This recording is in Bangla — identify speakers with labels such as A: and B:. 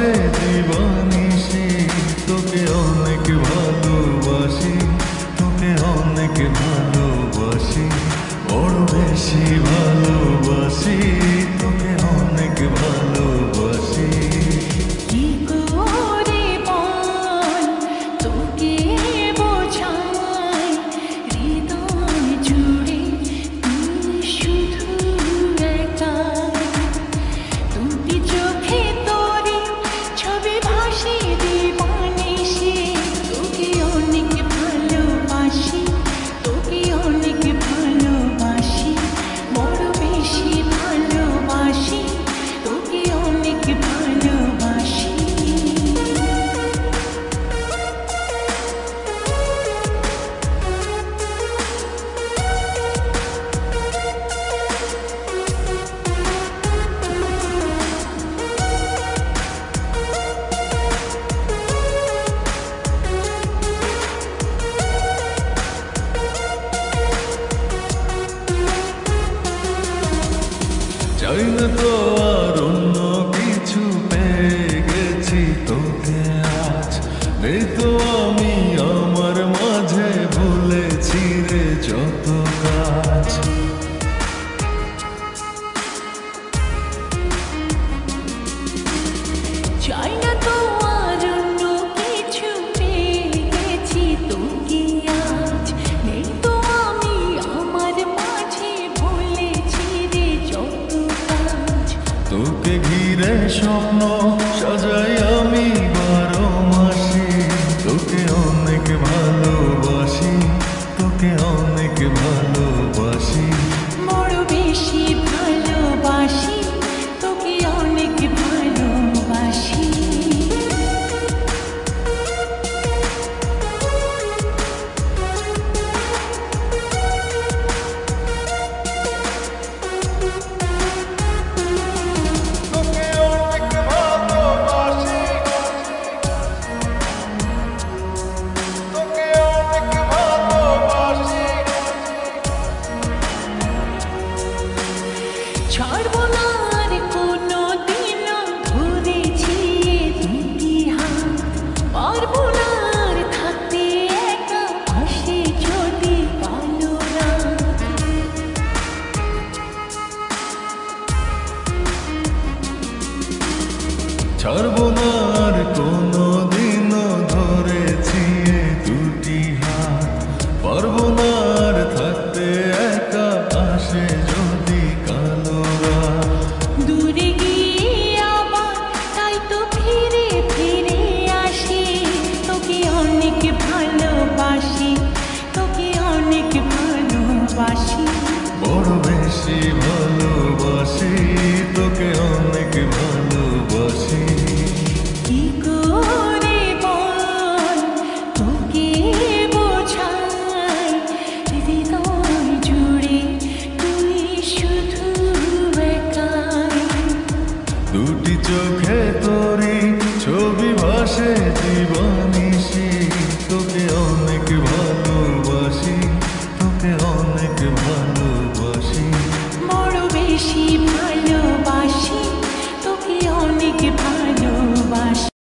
A: ভাসে জীবনিশি তোকে অনেক ভালোবাসি, তোকে অনেক ভালোবাসি, বড় বেশি ভালোবাসি, তোকে অনেক ভালোবাসি।
B: কি করে বল তোকে বোঝাই, হৃদয় জুড়ে তুই শুধু একা। দুটি চোখে তোরে ছবি ভাসে দিবানিশি, তোকে অনেক ভালোবাসি, তোকে অনেক ভালোবাসি, বড় বেশি ভালোবাসি, তোকে অনেক ভালোবাসি।
A: চাই না তো আর অন্য কিছু, পেয়ে গেছি তোকে আজ। নেই তো আমি আমার মাঝে, ভুলেছি রে যত কাজ।
B: চাই না তো আর অন্য কিছু, পেয়ে গেছি তোকে আজ। নেই তো আমি আমার মাঝে, ভুলেছি রে যত কাজ।
A: তোকে ঘিরে স্বপ্ন সাজাই আমি 12 মাসে, তোকে অনেক ভালোবাসি, তোকে অনেক ভালোবাসি,
B: বড় বেশি ভালোবাসি, তোকে অনেক ভালোবাসি।
A: তোকে অনেক ভালোবাসি, তোকে অনেক ভালোবাসি।
B: ছাড়বো না আর কোনো দিনও, ধরেছি এ দুটি হাত। পারবো না আর থাকতে একা, পাশে যদি কালো রাত।
A: ছাড়বো না আর কোনো দিনও, ধরেছি এ দুটি হাত। পারবো না আর থাকতে একা, আসে যদি কালো রাত।
B: দূরে গিয়ে আবার তাই তো ফিরে ফিরে আসি, তোকে অনেক ভালোবাসি, তোকে অনেক ভালোবাসি,
A: বড় বেশি ভালোবাসি, তোকে অনেক ভালোবাসি।
B: কি করে বল তোকে বোঝাই, হৃদয় জুড়ে তুই শুধু একাই।
A: দুটি চোখে তোরি ছবি ভাসে জীবনিশি, তোকে অনেক ভালোবাসি, তোকে অনেক ভালোবাসি।